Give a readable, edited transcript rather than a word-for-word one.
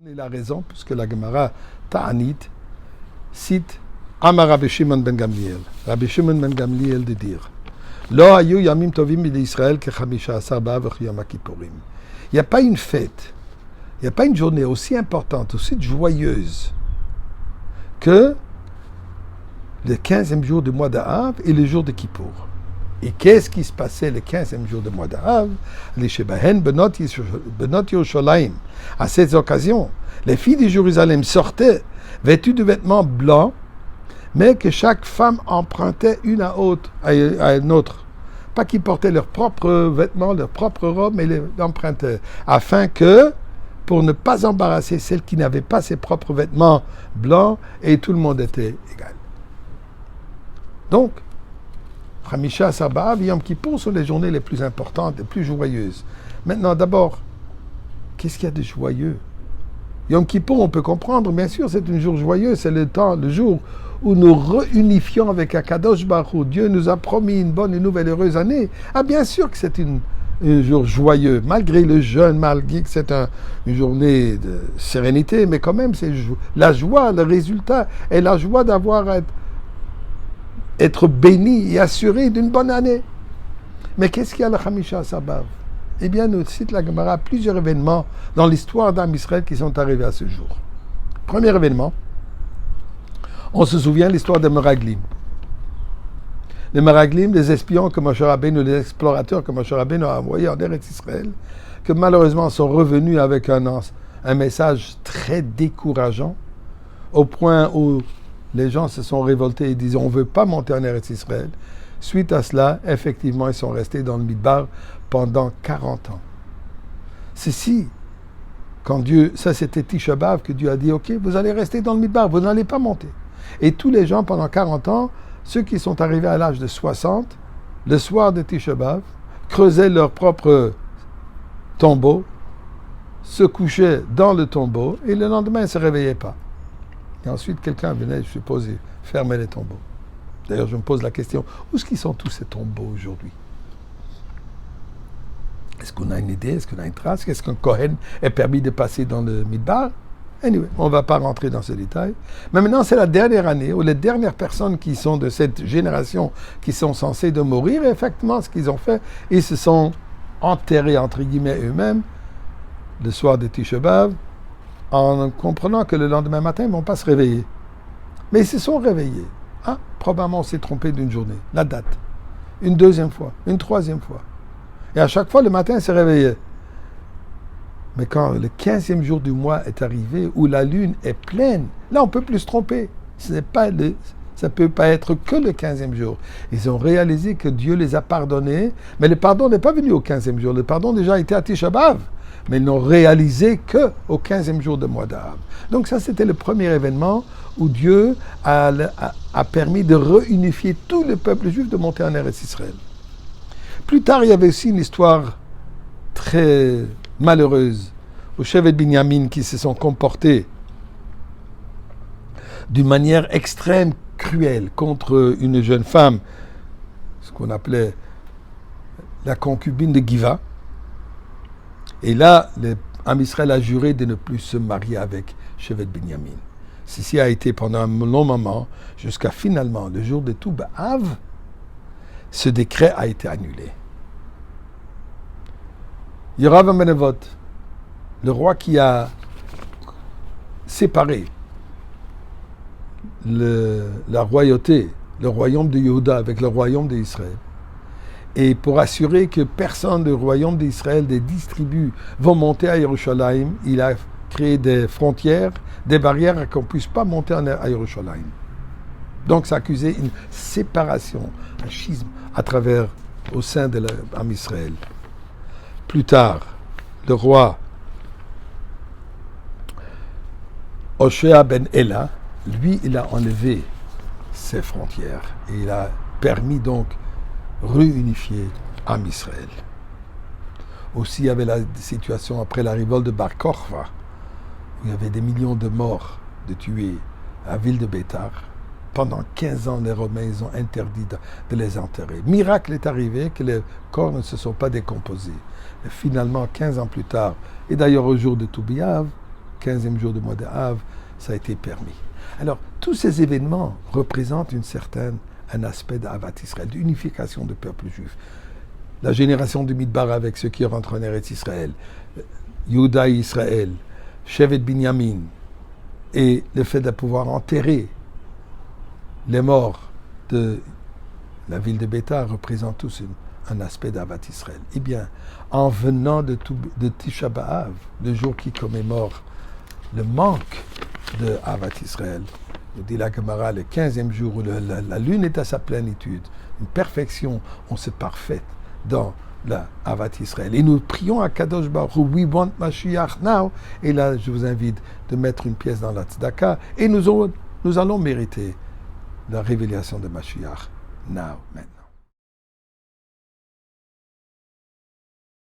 Il a raison, puisque la Gemara Ta'anit cite Amar Rabbi Shimon ben Gamliel. Rabbi Shimon ben Gamliel de dire Lo hayu yamim tovim d'Israël que chamisha asar b'av yom kippurim. Il n'y a pas une fête, il n'y a pas une journée aussi importante, aussi joyeuse que le 15e jour du mois d'Av et le jour de Kippour. Et qu'est-ce qui se passait le 15e jour du mois d'Av? Les Shebahen Benot Yerushalayim. À cette occasion, les filles de Jérusalem sortaient vêtues de vêtements blancs, mais que chaque femme empruntait une à une autre. Pas qu'ils portaient leurs propres vêtements, leurs propres robes, mais les empruntaient. Afin que, pour ne pas embarrasser celles qui n'avaient pas ses propres vêtements blancs, et tout le monde était égal. Donc, Chamisha Asar B'Av et Yom Kippour sont les journées les plus importantes, les plus joyeuses. Maintenant, d'abord, qu'est-ce qu'il y a de joyeux? Yom Kippour, on peut comprendre, bien sûr, c'est un jour joyeux, c'est le jour où nous réunifions avec Akadosh Baruch Hu. Dieu nous a promis une bonne, une nouvelle, heureuse année. Ah, bien sûr que c'est un jour joyeux, malgré le jeûne, malgré que c'est une journée de sérénité, mais quand même, c'est la joie, le résultat, et la joie d'avoir être béni et assuré d'une bonne année. Mais qu'est-ce qu'il y a le Chamisha Asar B'Av? Eh bien, nous cite la Gemara plusieurs événements dans l'histoire d'Am Israël qui sont arrivés à ce jour. Premier événement, on se souvient de l'histoire des Meraglim. Les Meraglim, les espions que Moshe Rabbeinu, les explorateurs que Moshe Rabbeinu a envoyés en Eretz Israël, que malheureusement sont revenus avec un message très décourageant, au point où les gens se sont révoltés et disaient on ne veut pas monter en Eretz Israël. Suite à cela, effectivement, ils sont restés dans le Midbar pendant 40 ans. Ceci, quand Dieu, ça c'était Tisha B'Av, que Dieu a dit, ok, vous allez rester dans le Midbar, vous n'allez pas monter. Et tous les gens, pendant 40 ans, ceux qui sont arrivés à l'âge de 60, le soir de Tisha B'Av, creusaient leur propre tombeau, se couchaient dans le tombeau, et le lendemain, ils ne se réveillaient pas. Et ensuite, quelqu'un venait, je suppose, et fermait les tombeaux. D'ailleurs, je me pose la question, où est-ce qu'ils sont tous ces tombeaux aujourd'hui? Est-ce qu'on a une idée? Est-ce qu'on a une trace? Est-ce qu'un Kohen est permis de passer dans le Midbar? Anyway, on ne va pas rentrer dans ce détail. Mais maintenant, c'est la dernière année où les dernières personnes qui sont de cette génération qui sont censées de mourir, et effectivement, ce qu'ils ont fait, ils se sont enterrés, entre guillemets, eux-mêmes, le soir de Tisha B'Av, en comprenant que le lendemain matin, ils ne vont pas se réveiller. Mais ils se sont réveillés. Ah, probablement, on s'est trompé d'une journée, la date. Une deuxième fois, une troisième fois. Et à chaque fois, le matin, ils se réveillaient. Mais quand le 15e jour du mois est arrivé, où la lune est pleine, là, on ne peut plus se tromper. Ça ne peut pas être que le 15e jour. Ils ont réalisé que Dieu les a pardonnés, mais le pardon n'est pas venu au 15e jour. Le pardon déjà été à Tisha B'Av. Mais ils n'ont réalisé qu'au 15e jour de mois d'Av. Donc ça, c'était le premier événement où Dieu a permis de réunifier tout le peuple juif de monter en Eretz Israël. Plus tard, il y avait aussi une histoire très malheureuse aux Shevet Binyamin qui se sont comportés d'une manière extrême, cruelle, contre une jeune femme, ce qu'on appelait la concubine de Giva. Et là, Am Israël a juré de ne plus se marier avec Shevet Binyamin. Ceci a été pendant un long moment, jusqu'à finalement, le jour de Tou B'Av, ce décret a été annulé. Yorav Amenevot, le roi qui a séparé la royauté, le royaume de Yehuda avec le royaume d'Israël, et pour assurer que personne du royaume d'Israël, des 10 tribus, vont monter à Yerushalayim, il a créé des frontières, des barrières qu'on ne puisse pas monter à Yerushalayim. Donc ça accusait une séparation, un schisme au sein de l'Am Israël. Plus tard, le roi Hoshea ben Ela, lui, il a enlevé ces frontières et il a permis donc réunifier Am Israël. Aussi, il y avait la situation après la révolte de Bar Kokhba, où il y avait des millions de morts, de tués à la ville de Bétar. Pendant 15 ans, les Romains ils ont interdit de les enterrer. Miracle est arrivé que les corps ne se sont pas décomposés. Et finalement, 15 ans plus tard, et d'ailleurs au jour de Tou B'Av, 15e jour du mois de Av, ça a été permis. Alors, tous ces événements représentent un aspect d'Avat Israël, d'unification du peuple juif. La génération du Midbar avec ceux qui rentrent en Eretz Israël, Yehuda et Israël, Shevet Binyamin, et le fait de pouvoir enterrer les morts de la ville de Bétar représente tous un aspect d'Avat Israël. Eh bien, en venant de Tisha B'Av, le jour qui commémore le manque de Avat Israël, dit la Gemara, le 15e jour où la lune est à sa plénitude, une perfection, on se parfaite dans la Avat Israël. Et nous prions à Kadosh Baruch Hu, we want Mashiach now. Et là, je vous invite de mettre une pièce dans la tzedaka et nous allons mériter la révélation de Mashiach now, maintenant.